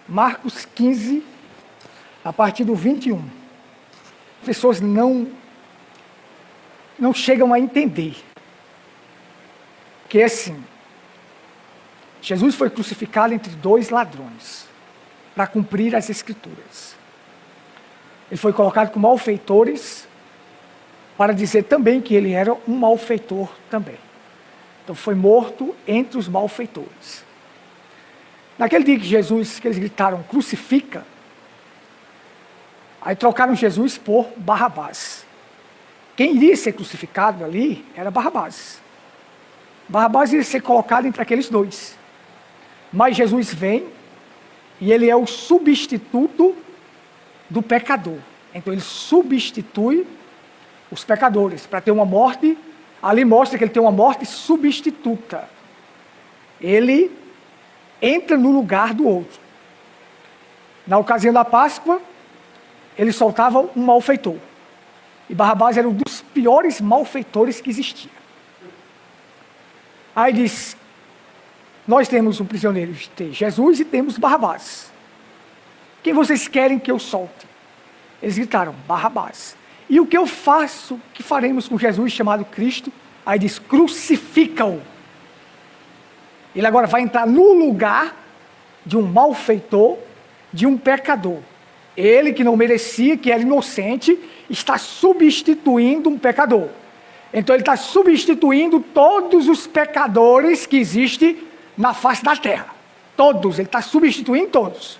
Marcos 15, a partir do 21. As pessoas não chegam a entender que assim, Jesus foi crucificado entre dois ladrões para cumprir as Escrituras. Ele foi colocado com malfeitores para dizer também que ele era um malfeitor também. Então foi morto entre os malfeitores. Naquele dia que eles gritaram, crucifica, aí trocaram Jesus por Barrabás. Quem iria ser crucificado ali era Barrabás. Barrabás iria ser colocado entre aqueles dois. Mas Jesus vem e ele é o substituto do pecador. Então ele substitui os pecadores para ter uma morte. Ali mostra que ele tem uma morte substituta. Ele entra no lugar do outro. Na ocasião da Páscoa, ele soltava um malfeitor. E Barrabás era um dos piores malfeitores que existia. Aí diz, nós temos um prisioneiro, Jesus, e temos Barrabás. Quem vocês querem que eu solte? Eles gritaram, Barrabás. E o que eu faço, que faremos com Jesus chamado Cristo? Aí diz, crucifica-o. Ele agora vai entrar no lugar de um malfeitor, de um pecador. Ele que não merecia, que era inocente, está substituindo um pecador. Então ele está substituindo todos os pecadores que existem na face da terra. Todos, ele está substituindo todos.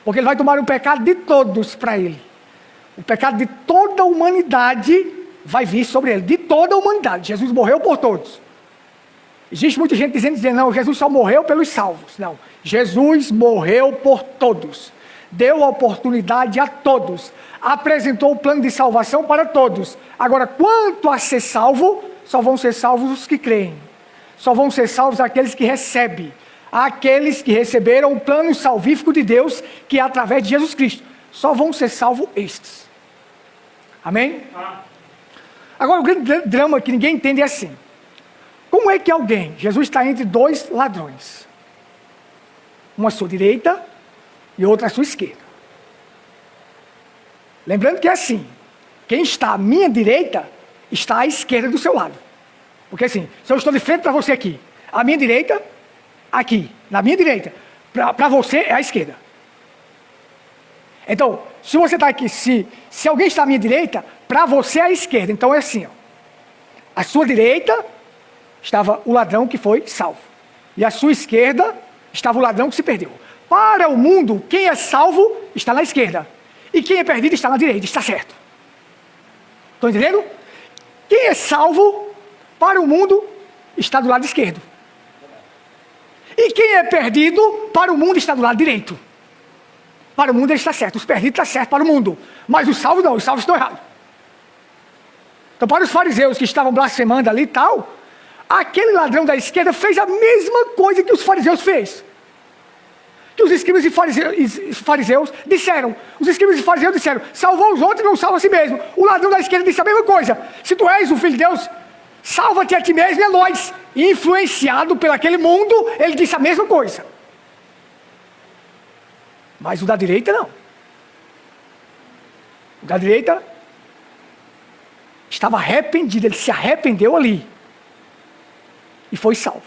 Porque ele vai tomar o pecado de todos para ele. O pecado de toda a humanidade vai vir sobre ele. De toda a humanidade. Jesus morreu por todos. Existe muita gente dizendo, não, Jesus só morreu pelos salvos. Não, Jesus morreu por todos. Deu a oportunidade a todos. Apresentou o plano de salvação para todos. Agora, quanto a ser salvo, só vão ser salvos os que creem. Só vão ser salvos aqueles que recebem. Aqueles que receberam o plano salvífico de Deus, que é através de Jesus Cristo. Só vão ser salvos estes. Amém? Agora, o grande drama que ninguém entende é assim. Como é que alguém, Jesus está entre dois ladrões, uma à sua direita e outra à sua esquerda. Lembrando que é assim, quem está à minha direita, está à esquerda do seu lado. Porque assim, se eu estou de frente para você aqui, à minha direita, aqui, na minha direita, para você é à esquerda. Então, se você está aqui, se alguém está à minha direita, para você é à esquerda. Então é assim, ó, à sua direita estava o ladrão que foi salvo. E à sua esquerda estava o ladrão que se perdeu. Para o mundo, quem é salvo está na esquerda. E quem é perdido está na direita, está certo. Estão entendendo? Quem é salvo, para o mundo, está do lado esquerdo. E quem é perdido, para o mundo, está do lado direito. Para o mundo ele está certo, os perdidos estão certos para o mundo. Mas os salvos não, os salvos estão errados. Então para os fariseus que estavam blasfemando ali e tal, aquele ladrão da esquerda fez a mesma coisa que os fariseus fez. Que os escribas e fariseus disseram. Os escribas e fariseus disseram, salvou os outros e não salva a si mesmo. O ladrão da esquerda disse a mesma coisa. Se tu és o filho de Deus, salva-te a ti mesmo e a nós. E influenciado por aquele mundo, ele disse a mesma coisa. Mas o da direita não. O da direita estava arrependido, ele se arrependeu ali. E foi salvo.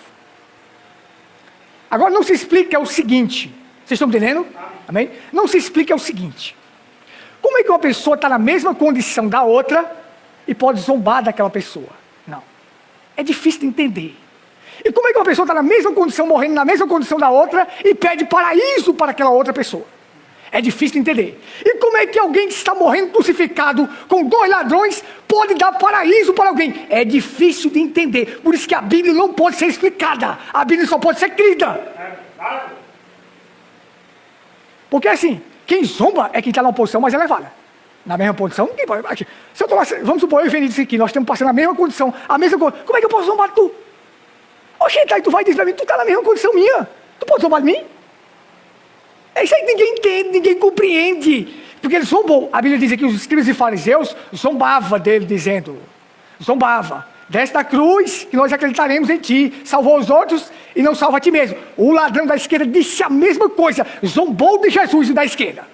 Agora não se explica o seguinte. Vocês estão entendendo? Amém? Não se explica o seguinte. Como é que uma pessoa está na mesma condição da outra e pode zombar daquela pessoa? Não. É difícil de entender. E como é que uma pessoa está na mesma condição, morrendo na mesma condição da outra e pede paraíso para aquela outra pessoa? É difícil de entender. E como é que alguém que está morrendo crucificado com dois ladrões pode dar paraíso para alguém? É difícil de entender. Por isso que a Bíblia não pode ser explicada. A Bíblia só pode ser crida. Porque assim, quem zomba é quem está numa posição mais elevada. Na mesma posição, ninguém pode. Se eu tomar, vamos supor, eu e o Vinícius aqui, nós estamos passando a mesma condição, a mesma coisa. Como é que eu posso zombar de tu? Oxe, aí tu vai dizer para mim, tu está na mesma condição minha. Tu pode zombar de mim? É isso aí que ninguém entende, ninguém compreende. Porque ele zombou. A Bíblia diz que os escribas e fariseus zombavam dele, dizendo, zombava. Desce da cruz e nós acreditaremos em ti. Salvou os outros e não salva a ti mesmo. O ladrão da esquerda disse a mesma coisa. Zombou de Jesus e da esquerda.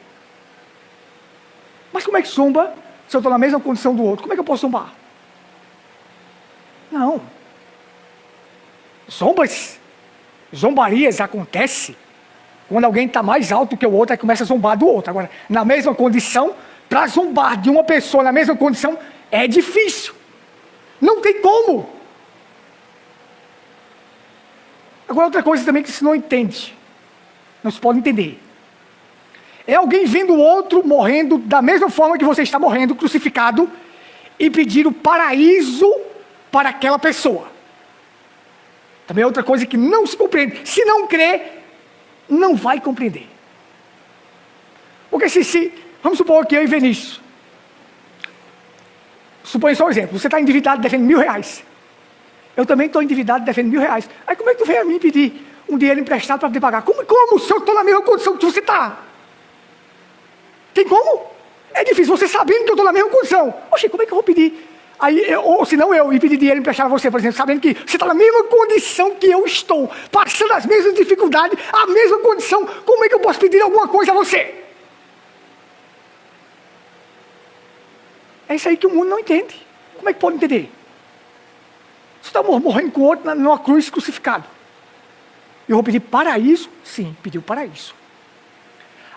Mas como é que zomba se eu estou na mesma condição do outro? Como é que eu posso zombar? Não. Zombarias acontecem quando alguém está mais alto que o outro e começa a zombar do outro. Agora, na mesma condição, para zombar de uma pessoa na mesma condição, é difícil. Não tem como. Agora, outra coisa também que você não entende, não se pode entender, é alguém vendo o outro morrendo da mesma forma que você está morrendo, crucificado, e pedir o paraíso para aquela pessoa. Também é outra coisa que não se compreende. Se não crê, não vai compreender. Porque vamos supor que eu e Vinícius, suponha só um exemplo, você está endividado devendo R$1.000. Eu também estou endividado devendo R$1.000. Aí como é que tu vem a mim pedir um dinheiro emprestado para poder pagar? Como se eu estou na mesma condição que você está? Tem como? É difícil, você sabendo que eu estou na mesma condição. Oxe, como é que eu vou pedir? Ou se não eu, e pedir dinheiro emprestado a você, por exemplo, sabendo que você está na mesma condição que eu estou, passando as mesmas dificuldades, a mesma condição, como é que eu posso pedir alguma coisa a você? É isso aí que o mundo não entende. Como é que pode entender? Você está morrendo com o outro numa cruz crucificado. Eu vou pedir paraíso? Sim, pediu paraíso.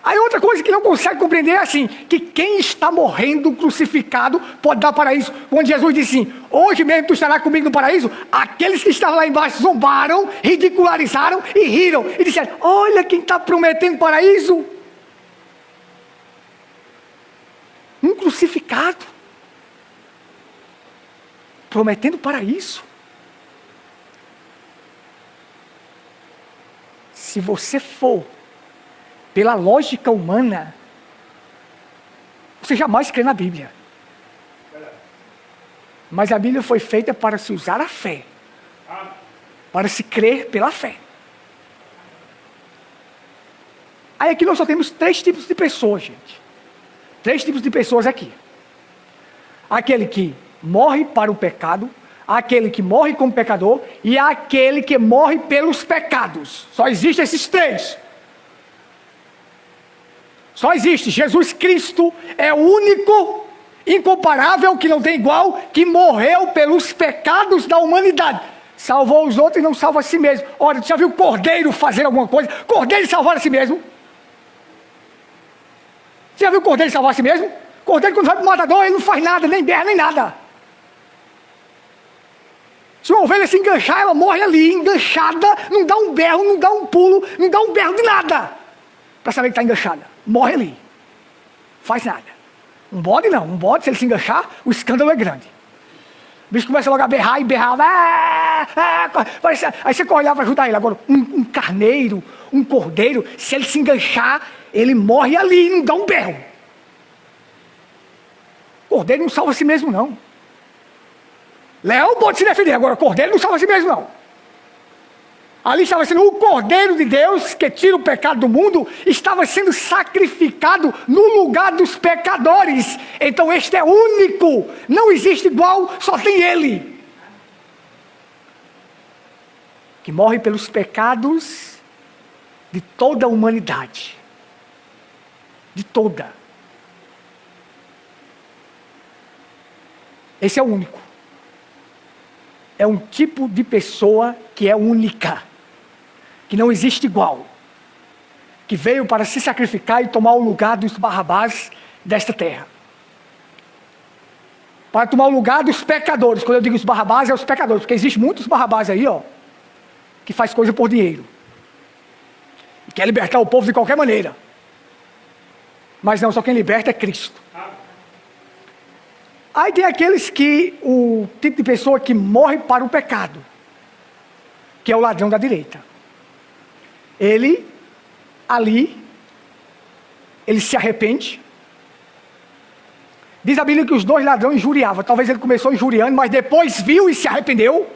Aí outra coisa que não consegue compreender é assim, que quem está morrendo crucificado pode dar paraíso. Quando Jesus disse assim, hoje mesmo tu estarás comigo no paraíso, aqueles que estavam lá embaixo zombaram, ridicularizaram e riram. E disseram, olha quem está prometendo paraíso. Um crucificado. Prometendo paraíso. Se você for pela lógica humana, você jamais crê na Bíblia. Mas a Bíblia foi feita para se usar a fé, para se crer pela fé. Aí aqui nós só temos 3 tipos de pessoas, gente. 3 tipos de pessoas aqui. Aquele que morre para o pecado, aquele que morre como pecador e aquele que morre pelos pecados. Só existem esses 3. Só existe. Jesus Cristo é o único, incomparável, que não tem igual, que morreu pelos pecados da humanidade. Salvou os outros e não salva a si mesmo. Olha, você já viu Cordeiro fazer alguma coisa? Cordeiro salvar a si mesmo? Você já viu Cordeiro salvar a si mesmo? Cordeiro, quando vai para o matador, ele não faz nada, nem berra, nem nada. Se uma ovelha se enganchar, ela morre ali, enganchada, não dá um berro, não dá um pulo, não dá um berro de nada, para saber que está enganchada. Morre ali. Faz nada. Um bode não. Um bode, se ele se enganchar, o escândalo é grande. O bicho começa logo a berrar e berrar. Aí você corre lá para ajudar ele. Agora, um carneiro, um cordeiro, se ele se enganchar, ele morre ali, não dá um berro. Cordeiro não salva a si mesmo, não. Leão pode se defender, agora cordeiro não salva a si mesmo, não. Ali estava sendo o Cordeiro de Deus, que tira o pecado do mundo, estava sendo sacrificado no lugar dos pecadores. Então este é único, não existe igual, só tem ele. Que morre pelos pecados de toda a humanidade. De toda. Esse é o único. É um tipo de pessoa que é única. Que não existe igual, que veio para se sacrificar e tomar o lugar dos Barrabás desta terra, para tomar o lugar dos pecadores. Quando eu digo os Barrabás, é os pecadores, porque existem muitos Barrabás aí, que faz coisa por dinheiro, e quer libertar o povo de qualquer maneira, mas não, só quem liberta é Cristo. Aí tem aqueles o tipo de pessoa que morre para o pecado, que é o ladrão da direita. Ele se arrepende. Diz a Bíblia que os 2 ladrões injuriavam. Talvez ele começou injuriando, mas depois viu e se arrependeu.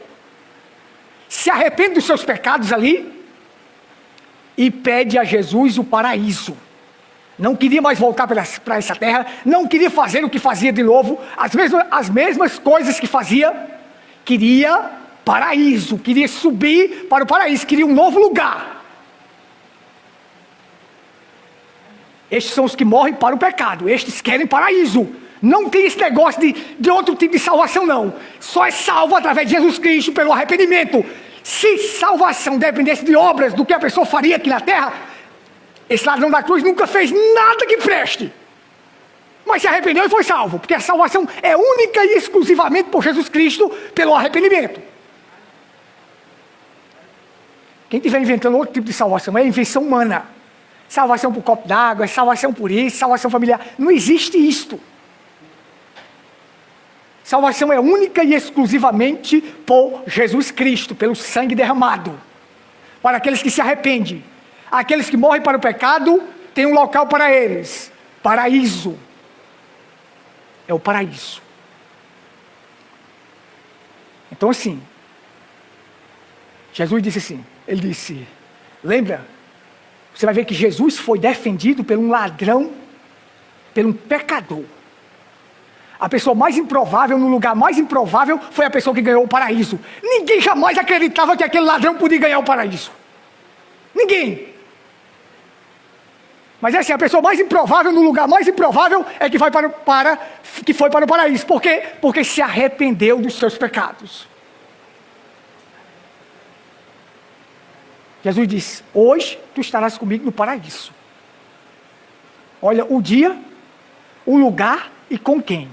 Se arrepende dos seus pecados ali. E pede a Jesus o paraíso. Não queria mais voltar para essa terra. Não queria fazer o que fazia de novo. As mesmas coisas que fazia. queria paraíso, queria subir para o paraíso, queria um novo lugar. Estes são os que morrem para o pecado, estes querem paraíso. Não tem esse negócio de outro tipo de salvação, não. Só é salvo através de Jesus Cristo pelo arrependimento. Se salvação dependesse de obras, do que a pessoa faria aqui na terra, esse ladrão da cruz nunca fez nada que preste. Mas se arrependeu e foi salvo, porque a salvação é única e exclusivamente por Jesus Cristo, pelo arrependimento. Quem estiver inventando outro tipo de salvação é invenção humana. Salvação por copo d'água, salvação por isso, salvação familiar. Não existe isto. Salvação é única e exclusivamente por Jesus Cristo, pelo sangue derramado. Para aqueles que se arrependem. Aqueles que morrem para o pecado, tem um local para eles. Paraíso. É o paraíso. Então assim, Jesus disse assim, ele disse, lembra? Você vai ver que Jesus foi defendido por um ladrão, por um pecador. A pessoa mais improvável, no lugar mais improvável, foi a pessoa que ganhou o paraíso. Ninguém jamais acreditava que aquele ladrão podia ganhar o paraíso. Ninguém. Mas é assim, a pessoa mais improvável, no lugar mais improvável, é que foi para o paraíso. Por quê? Porque se arrependeu dos seus pecados. Jesus disse, hoje tu estarás comigo no paraíso. Olha, o dia, o lugar e com quem.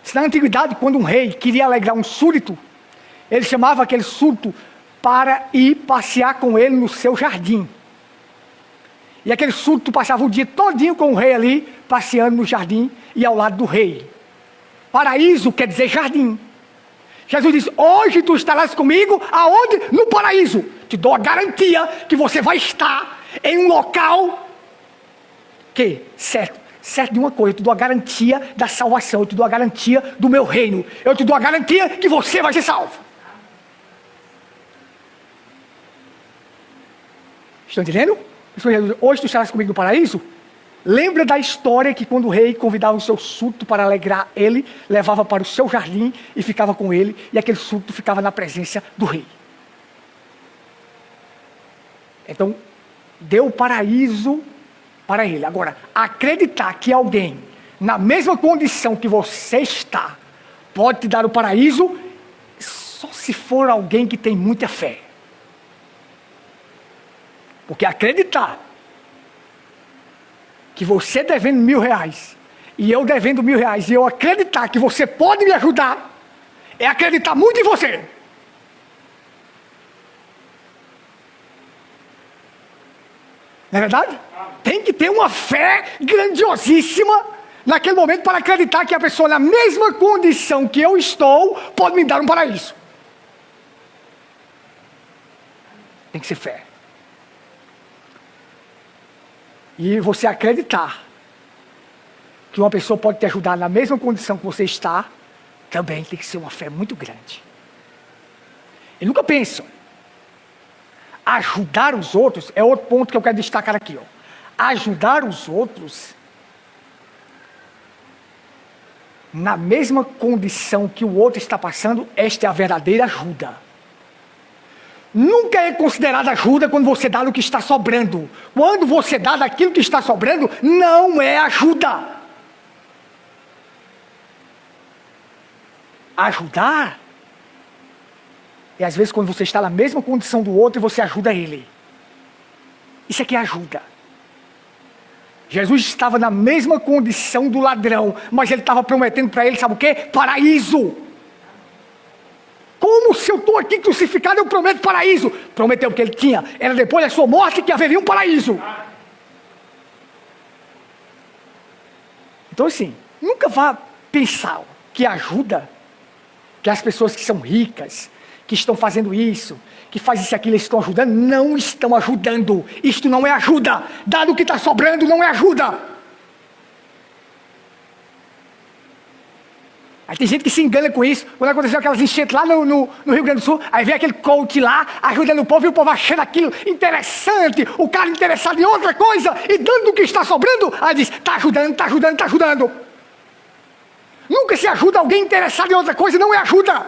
Se na antiguidade, quando um rei queria alegrar um súdito, ele chamava aquele súdito para ir passear com ele no seu jardim. E aquele súdito passava o dia todinho com o rei ali, passeando no jardim e ao lado do rei. Paraíso quer dizer jardim. Jesus disse, hoje tu estarás comigo, aonde? No paraíso. Te dou a garantia que você vai estar em um local que, certo de uma coisa, eu te dou a garantia da salvação, eu te dou a garantia do meu reino, eu te dou a garantia que você vai ser salvo. Estão entendendo? Hoje tu estarás comigo no paraíso? Lembra da história que quando o rei convidava o seu súdito para alegrar ele, levava para o seu jardim e ficava com ele, e aquele súdito ficava na presença do rei. Então, deu o paraíso para ele. Agora, acreditar que alguém, na mesma condição que você está, pode te dar o paraíso, só se for alguém que tem muita fé. Porque acreditar que você devendo R$1.000 e eu devendo R$1.000 e eu acreditar que você pode me ajudar, é acreditar muito em você. Não é verdade? Tem que ter uma fé grandiosíssima naquele momento para acreditar que a pessoa na mesma condição que eu estou pode me dar um paraíso. Tem que ser fé. E você acreditar que uma pessoa pode te ajudar na mesma condição que você está, também tem que ser uma fé muito grande. E nunca pensam. Ajudar os outros é outro ponto que eu quero destacar aqui. Ajudar os outros na mesma condição que o outro está passando, esta é a verdadeira ajuda. Nunca é considerada ajuda quando você dá do que está sobrando. Quando você dá daquilo que está sobrando, não é ajuda. Ajudar é às vezes quando você está na mesma condição do outro e você ajuda ele. Isso aqui é ajuda. Jesus estava na mesma condição do ladrão, mas ele estava prometendo para ele, sabe o quê? Paraíso. Como se eu estou aqui crucificado, eu prometo paraíso. Prometeu que ele tinha, era depois da sua morte que haveria um paraíso. Então assim, nunca vá pensar que ajuda, que as pessoas que são ricas, que estão fazendo isso, que fazem isso e aquilo, eles estão ajudando. Não estão ajudando. Isto não é ajuda. Dado o que está sobrando, não é ajuda. Aí tem gente que se engana com isso. Quando aconteceu aquelas enchentes lá no Rio Grande do Sul, aí vem aquele coach lá, ajudando o povo, e o povo achando aquilo interessante, o cara interessado em outra coisa, e dando o que está sobrando, aí diz, está ajudando, está ajudando, está ajudando. Nunca se ajuda alguém interessado em outra coisa, não é ajuda.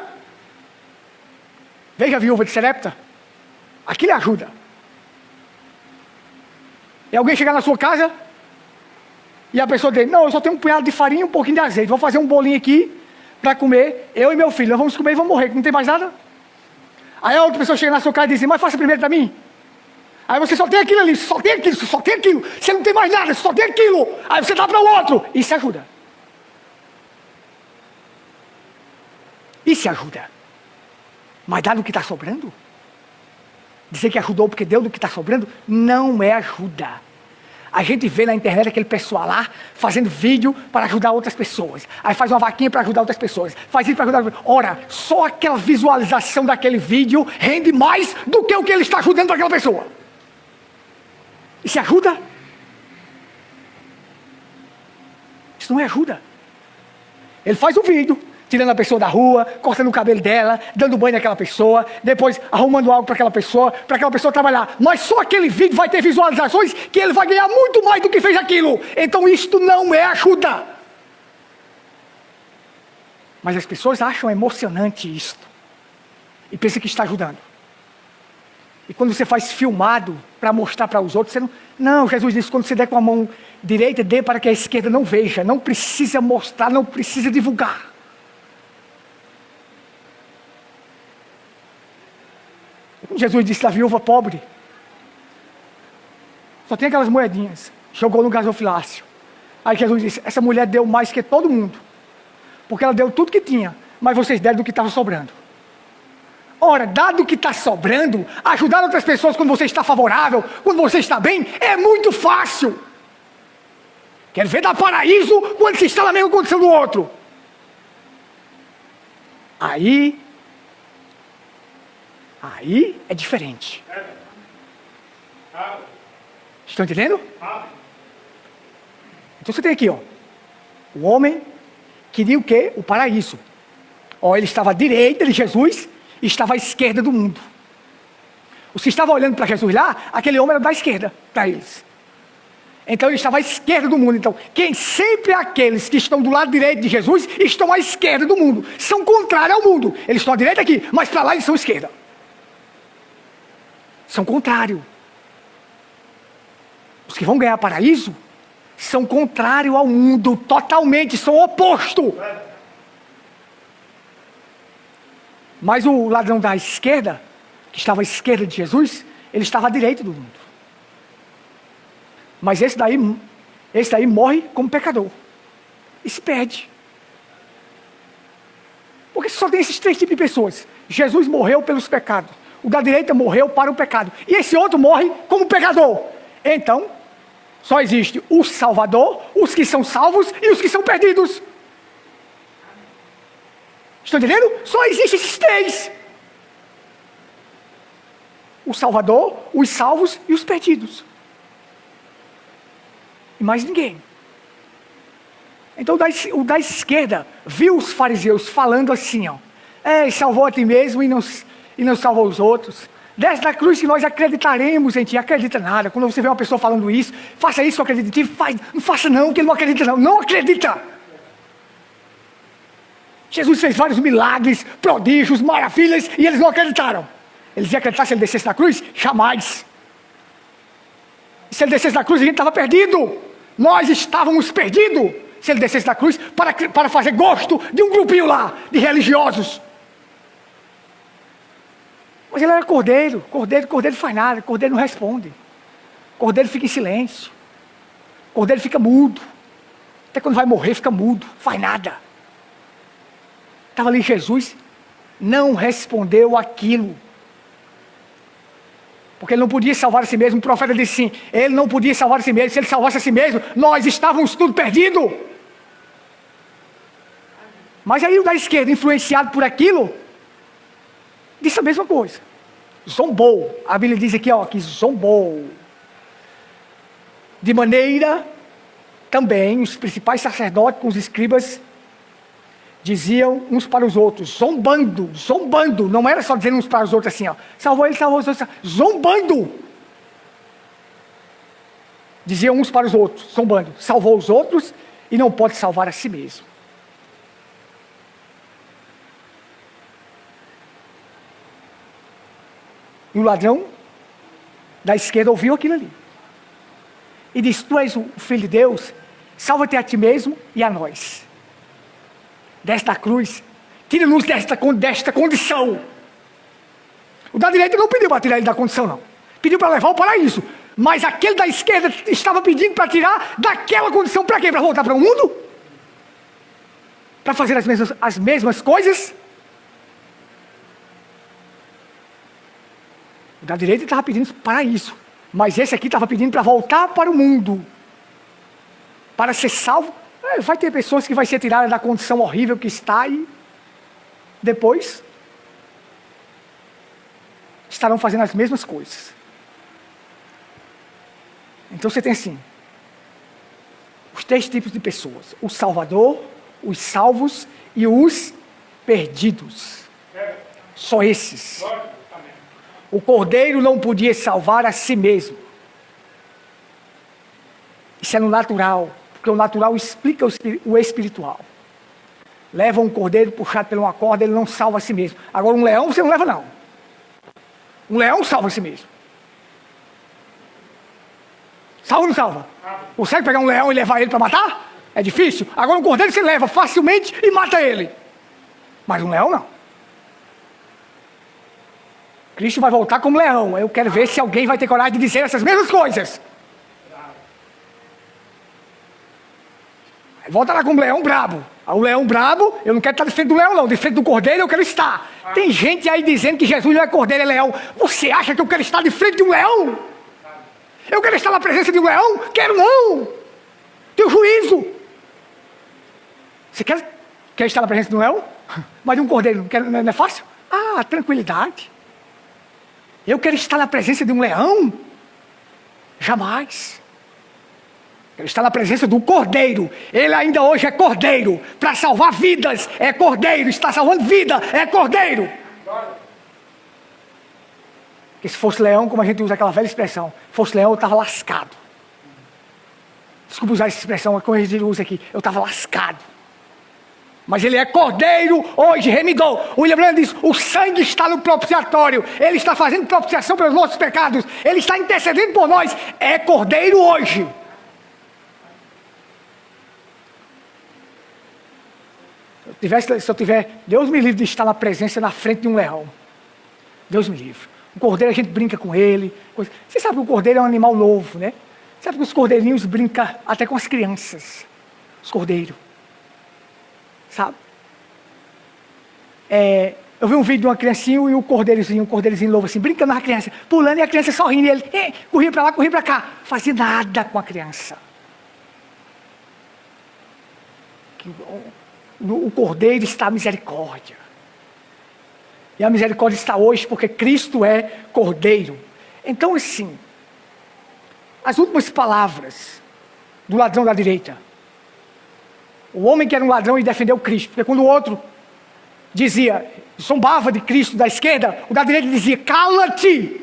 Veja a viúva de Sarepta. Aquilo é ajuda. E alguém chegar na sua casa e a pessoa diz, não, eu só tenho um punhado de farinha e um pouquinho de azeite, vou fazer um bolinho aqui para comer, eu e meu filho, nós vamos comer e vamos morrer, não tem mais nada. Aí a outra pessoa chega na sua casa e diz, mas faça primeiro para mim. Aí você só tem aquilo ali, só tem aquilo, só tem aquilo, você não tem mais nada, só tem aquilo. Aí você dá para o outro, isso ajuda. Isso ajuda. Mas dá do que está sobrando? Dizer que ajudou porque deu do que está sobrando, não é ajuda. A gente vê na internet aquele pessoal lá, fazendo vídeo para ajudar outras pessoas. Aí faz uma vaquinha para ajudar outras pessoas. Faz isso para ajudar outras pessoas. Ora, só aquela visualização daquele vídeo rende mais do que o que ele está ajudando para aquela pessoa. Isso é ajuda? Isso não é ajuda. Ele faz um vídeo, tirando a pessoa da rua, cortando o cabelo dela, dando banho naquela pessoa, depois arrumando algo para aquela pessoa trabalhar. Mas só aquele vídeo vai ter visualizações que ele vai ganhar muito mais do que fez aquilo. Então isto não é ajuda. Mas as pessoas acham emocionante isto. E pensam que está ajudando. E quando você faz filmado para mostrar para os outros, você não... Não, Jesus disse, quando você der com a mão direita, dê para que a esquerda não veja. Não precisa mostrar, não precisa divulgar. Jesus disse da viúva pobre, só tem aquelas moedinhas, jogou no gasofilácio. Aí Jesus disse, essa mulher deu mais que todo mundo, porque ela deu tudo que tinha, mas vocês deram do que estava sobrando. Ora, dado o que está sobrando, ajudar outras pessoas quando você está favorável, quando você está bem, é muito fácil. Quero ver dar paraíso quando se está na mesma condição do outro. Aí é diferente. Estão entendendo? Então você tem aqui, ó, o homem queria o quê? O paraíso. Ó, ele estava à direita de Jesus e estava à esquerda do mundo. Os que estavam olhando para Jesus lá, aquele homem era da esquerda para eles. Então ele estava à esquerda do mundo. Então, sempre aqueles que estão do lado direito de Jesus estão à esquerda do mundo. São contrários ao mundo. Eles estão à direita aqui, mas para lá eles são à esquerda. São contrários. Os que vão ganhar paraíso são contrários ao mundo, totalmente, são oposto. Mas o ladrão da esquerda, que estava à esquerda de Jesus, ele estava à direita do mundo. Mas esse daí morre como pecador. E se perde. Porque só tem esses três tipos de pessoas. Jesus morreu pelos pecados. O da direita morreu para o pecado. E esse outro morre como pecador. Então, só existe o Salvador, os que são salvos e os que são perdidos. Estão entendendo? Só existem esses três. O Salvador, os salvos e os perdidos. E mais ninguém. Então o da esquerda viu os fariseus falando assim, ó. Salvou a ti mesmo e não salvou os outros. Desce da cruz que nós acreditaremos em ti. Acredita nada. Quando você vê uma pessoa falando isso, faça isso que eu acredito em ti. Não faça não, que ele não acredita não. Não acredita. Jesus fez vários milagres, prodígios, maravilhas, e eles não acreditaram. Eles iam acreditar se ele descesse da cruz? Jamais. E se ele descesse da cruz, a gente estava perdido. Nós estávamos perdidos. Se ele descesse da cruz, para fazer gosto de um grupinho lá, de religiosos. Mas ele era cordeiro. Cordeiro não faz nada. Cordeiro não responde. Cordeiro fica em silêncio. Cordeiro fica mudo. Até quando vai morrer, fica mudo. Faz nada. Estava ali Jesus, não respondeu aquilo. Porque ele não podia salvar a si mesmo. O profeta disse sim, ele não podia salvar a si mesmo. Se ele salvasse a si mesmo, nós estávamos tudo perdido. Mas aí o da esquerda, influenciado por aquilo, disse a mesma coisa. Zombou. A Bíblia diz aqui, ó, que zombou. De maneira, também, os principais sacerdotes com os escribas diziam uns para os outros, zombando, não era só dizendo uns para os outros assim, ó, salvou ele, salvou os outros, zombando. Diziam uns para os outros, zombando, salvou os outros e não pode salvar a si mesmo. E o ladrão da esquerda ouviu aquilo ali. E disse: tu és o Filho de Deus, salva-te a ti mesmo e a nós. Desce da cruz, tira-nos desta condição. O da direita não pediu para tirar ele da condição, não. Pediu para levar o paraíso. Mas aquele da esquerda estava pedindo para tirar daquela condição. Para quê? Para voltar para o mundo? Para fazer as mesmas coisas? O da direita estava pedindo para isso. Mas esse aqui estava pedindo para voltar para o mundo. Para ser salvo. Vai ter pessoas que vai ser tiradas da condição horrível que está e depois estarão fazendo as mesmas coisas. Então você tem assim, os 3 tipos de pessoas: o Salvador, os salvos e os perdidos. Só esses. O Cordeiro não podia salvar a si mesmo. Isso é no natural, porque o natural explica o espiritual. Leva um cordeiro puxado por uma corda, ele não salva a si mesmo. Agora um leão você não leva, não. Um leão salva a si mesmo. Salva ou não salva? Consegue pegar um leão e levar ele para matar? É difícil. Agora um cordeiro você leva facilmente e mata ele. Mas um leão não. Cristo vai voltar como leão. Eu quero ver se alguém vai ter coragem de dizer essas mesmas coisas. Volta lá como leão brabo. O leão brabo, eu não quero estar de frente do leão, não. De frente do cordeiro eu quero estar. Tem gente aí dizendo que Jesus não é cordeiro, é leão. Você acha que eu quero estar de frente de um leão? Eu quero estar na presença de um leão? Quero não. Tenho juízo. Você quer estar na presença de um leão? Mas de um cordeiro não é fácil? Ah, tranquilidade. Eu quero estar na presença de um leão? Jamais. Quero estar na presença do cordeiro. Ele ainda hoje é cordeiro. Para salvar vidas, é cordeiro. Está salvando vida, é cordeiro. Porque se fosse leão, como a gente usa aquela velha expressão, fosse leão eu estava lascado. Desculpa usar essa expressão, como a gente usa aqui. Eu estava lascado. Mas ele é cordeiro hoje, remidor. O William Branham diz: o sangue está no propiciatório. Ele está fazendo propiciação pelos nossos pecados. Ele está intercedendo por nós. É cordeiro hoje. Se eu tiver, Deus me livre de estar na presença, na frente de um leão. Deus me livre. O cordeiro a gente brinca com ele. Você sabe que o cordeiro é um animal novo, né? Sabe que os cordeirinhos brincam até com as crianças. Os cordeiros. Sabe? Eu vi um vídeo de uma criancinha e um cordeirozinho novo assim, brincando com a criança, pulando e a criança sorrindo, e ele corria para lá, corria para cá. Fazia nada com a criança. O cordeiro está a misericórdia. E a misericórdia está hoje porque Cristo é cordeiro. Então assim, as últimas palavras do ladrão da direita. O homem que era um ladrão e defendeu Cristo. Porque quando o outro dizia, zombava de Cristo da esquerda, o da direita dizia: cala-te!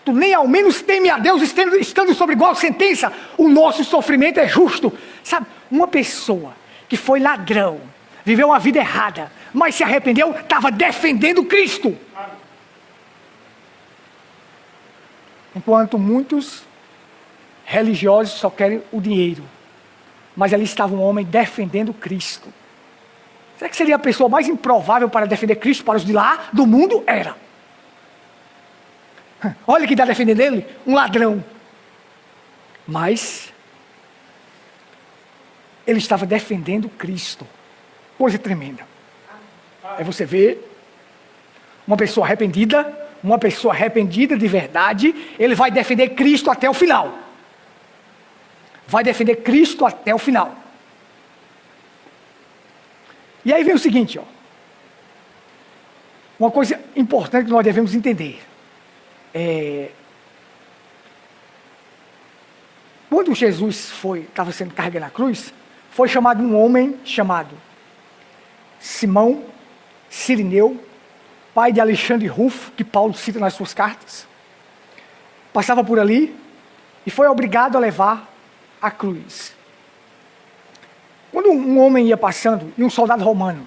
Tu nem ao menos teme a Deus estando sobre igual sentença. O nosso sofrimento é justo. Sabe, uma pessoa que foi ladrão, viveu uma vida errada, mas se arrependeu, estava defendendo Cristo. Enquanto muitos religiosos só querem o dinheiro. Mas ali estava um homem defendendo Cristo. Será que seria a pessoa mais improvável para defender Cristo para os de lá, do mundo? Era. Olha quem está defendendo ele, um ladrão. Mas ele estava defendendo Cristo. Coisa tremenda. Aí você vê uma pessoa arrependida de verdade, ele vai defender Cristo até o final. Vai defender Cristo até o final. E aí vem o seguinte, uma coisa importante que nós devemos entender. Quando Jesus estava sendo carregado na cruz, foi chamado um homem chamado Simão Cirineu, pai de Alexandre Rufo, que Paulo cita nas suas cartas. Passava por ali e foi obrigado a levar a cruz. Quando um homem ia passando e um soldado romano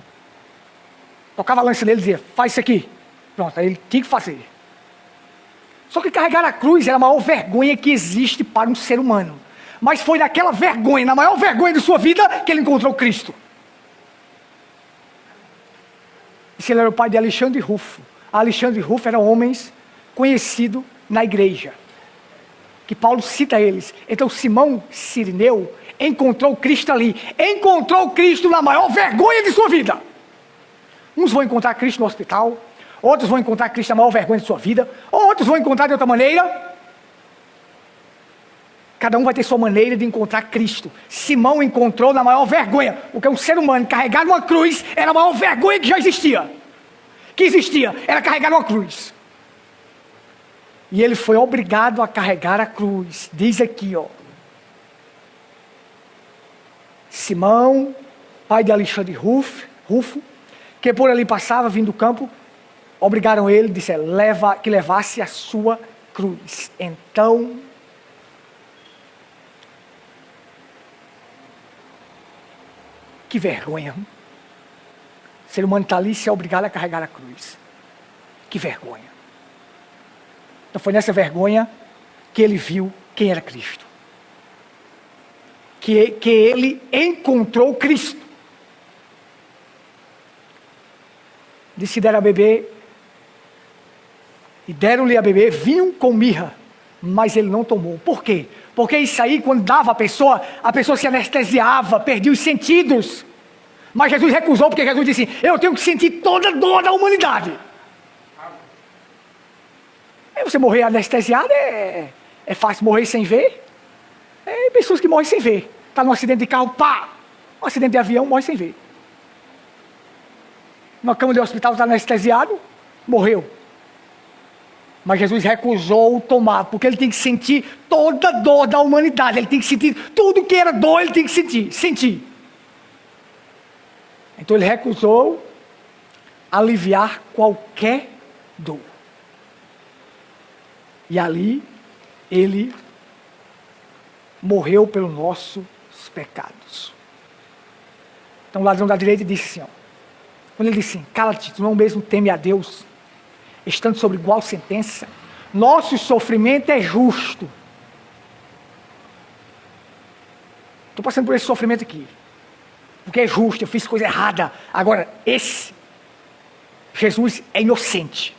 tocava a lança nele e dizia: faz isso aqui. Pronto, aí ele tinha que fazer. Só que carregar a cruz era a maior vergonha que existe para um ser humano. Mas foi naquela vergonha, na maior vergonha de sua vida, que ele encontrou Cristo. Esse ele era o pai de Alexandre Rufo. Alexandre Rufo era homens conhecido na igreja, que Paulo cita eles. Então Simão Cirineu encontrou Cristo ali, encontrou Cristo na maior vergonha de sua vida. Uns vão encontrar Cristo no hospital, outros vão encontrar Cristo na maior vergonha de sua vida, outros vão encontrar de outra maneira. Cada um vai ter sua maneira de encontrar Cristo. Simão encontrou na maior vergonha, porque um ser humano carregar uma cruz era a maior vergonha que já existia. Que existia, era carregar uma cruz. E ele foi obrigado a carregar a cruz. Diz aqui, ó. Simão, pai de Alexandre Rufo, que por ali passava, vindo do campo, obrigaram ele, disseram, que levasse a sua cruz. Então, que vergonha. O ser humano está ali e se é obrigado a carregar a cruz. Que vergonha. Então foi nessa vergonha que ele viu quem era Cristo. Que ele encontrou Cristo. Disse que deram a beber, e deram-lhe a beber vinho com mirra, mas ele não tomou. Por quê? Porque isso aí, quando dava a pessoa se anestesiava, perdia os sentidos. Mas Jesus recusou, porque Jesus disse assim, eu tenho que sentir toda a dor da humanidade. Aí você morrer anestesiado é fácil morrer sem ver. É pessoas que morrem sem ver. Está num acidente de carro, pá! Um acidente de avião, morre sem ver. Numa cama de hospital, está anestesiado, morreu. Mas Jesus recusou tomar, porque ele tem que sentir toda a dor da humanidade. Ele tem que sentir tudo que era dor, ele tem que sentir. Então ele recusou aliviar qualquer dor. E ali ele morreu pelos nossos pecados. Então o ladrão da direita disse assim, ó, quando ele disse assim, cala-te, tu não mesmo teme a Deus, estando sob igual sentença, nosso sofrimento é justo. Estou passando por esse sofrimento aqui, porque é justo, eu fiz coisa errada. Agora, esse, Jesus é inocente.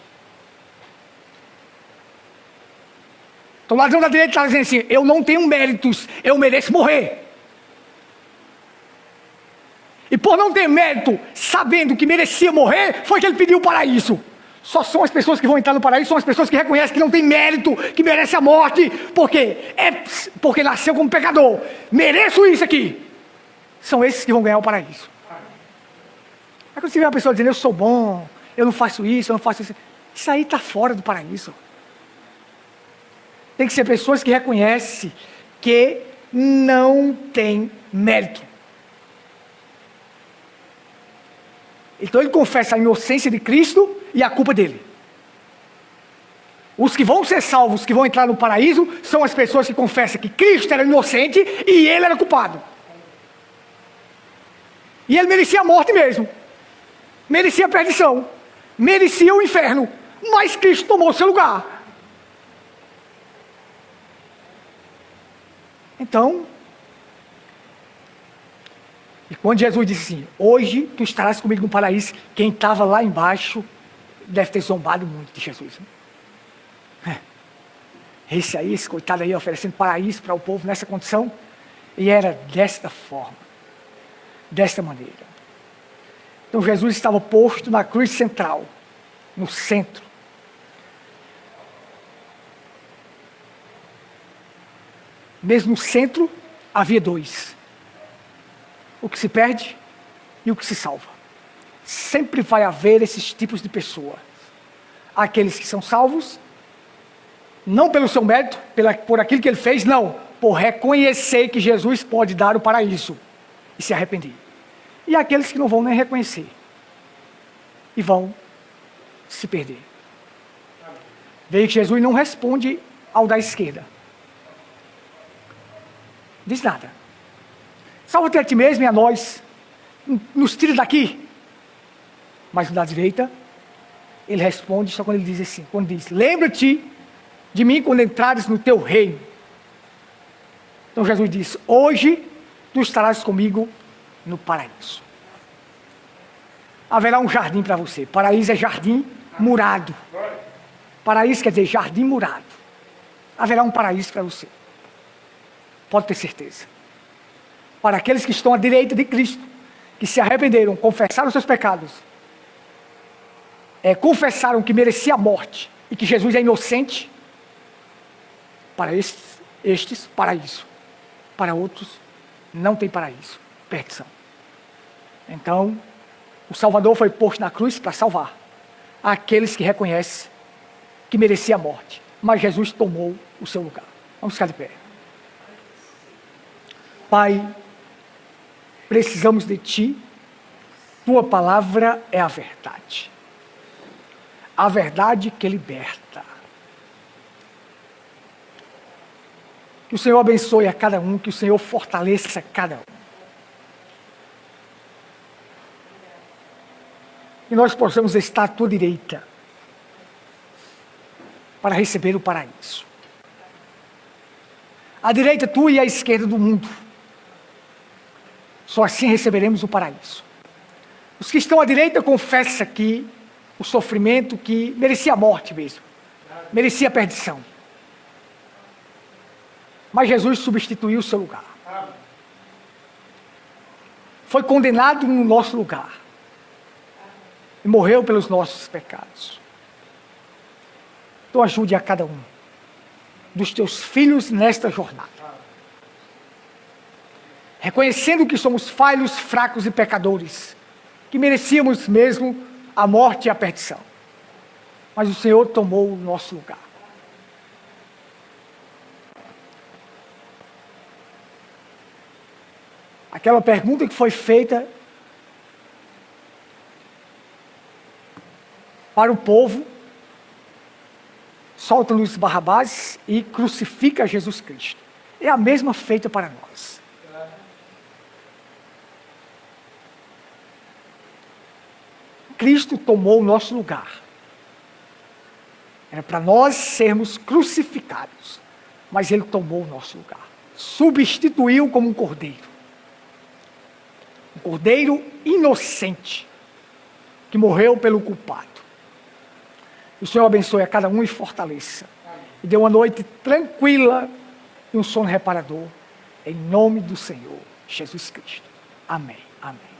Então o ladrão da direita está dizendo assim, eu não tenho méritos, eu mereço morrer. E por não ter mérito, sabendo que merecia morrer, foi que ele pediu o paraíso. Só são as pessoas que vão entrar no paraíso, são as pessoas que reconhecem que não tem mérito, que merece a morte, porque nasceu como pecador. Mereço isso aqui. São esses que vão ganhar o paraíso. Aí quando você vê uma pessoa dizendo, eu sou bom, eu não faço isso, eu não faço isso. Isso aí está fora do paraíso. Tem que ser pessoas que reconhecem que não tem mérito. Então ele confessa a inocência de Cristo e a culpa dele. Os que vão ser salvos, que vão entrar no paraíso, são as pessoas que confessam que Cristo era inocente e ele era culpado. E ele merecia a morte mesmo. Merecia a perdição. Merecia o inferno. Mas Cristo tomou o seu lugar. Então, e quando Jesus disse assim, hoje tu estarás comigo no paraíso, quem estava lá embaixo deve ter zombado muito de Jesus. Né? Esse coitado aí oferecendo paraíso para o povo nessa condição, e era desta forma, desta maneira. Então Jesus estava posto na cruz central, no centro. Mesmo no centro havia dois. O que se perde e o que se salva. Sempre vai haver esses tipos de pessoas. Aqueles que são salvos, não pelo seu mérito, por aquilo que ele fez, não. Por reconhecer que Jesus pode dar o paraíso e se arrepender. E aqueles que não vão nem reconhecer. E vão se perder. Veja que Jesus não responde ao da esquerda. Diz nada. Salva-te a ti mesmo e a nós. Nos tira daqui. Mas da direita, ele responde só quando ele diz assim. Quando diz, lembra-te de mim quando entrares no teu reino. Então Jesus disse: hoje tu estarás comigo no paraíso. Haverá um jardim para você. Paraíso é jardim murado. Paraíso quer dizer jardim murado. Haverá um paraíso para você. Pode ter certeza. Para aqueles que estão à direita de Cristo, que se arrependeram, confessaram seus pecados, confessaram que merecia a morte e que Jesus é inocente, para estes paraíso. Para outros, não tem paraíso, perdição. Então, o Salvador foi posto na cruz para salvar aqueles que reconhecem que merecia a morte. Mas Jesus tomou o seu lugar. Vamos ficar de pé. Pai, precisamos de Ti. Tua palavra é a verdade. A verdade que liberta. Que o Senhor abençoe a cada um, que o Senhor fortaleça cada um. E nós possamos estar à tua direita para receber o paraíso. A direita tua e a esquerda do mundo. Só assim receberemos o paraíso. Os que estão à direita confessam que o sofrimento que merecia a morte mesmo, merecia a perdição. Mas Jesus substituiu o seu lugar. Foi condenado no nosso lugar. E morreu pelos nossos pecados. Então ajude a cada um dos teus filhos nesta jornada. Reconhecendo que somos falhos, fracos e pecadores, que merecíamos mesmo a morte e a perdição. Mas o Senhor tomou o nosso lugar. Aquela pergunta que foi feita para o povo: solta-nos Barrabás e crucifica Jesus Cristo. É a mesma feita para nós. Cristo tomou o nosso lugar. Era para nós sermos crucificados, mas Ele tomou o nosso lugar. Substituiu como um cordeiro. Um cordeiro inocente, que morreu pelo culpado. O Senhor abençoe a cada um e fortaleça. E dê uma noite tranquila e um sono reparador. Em nome do Senhor Jesus Cristo. Amém. Amém.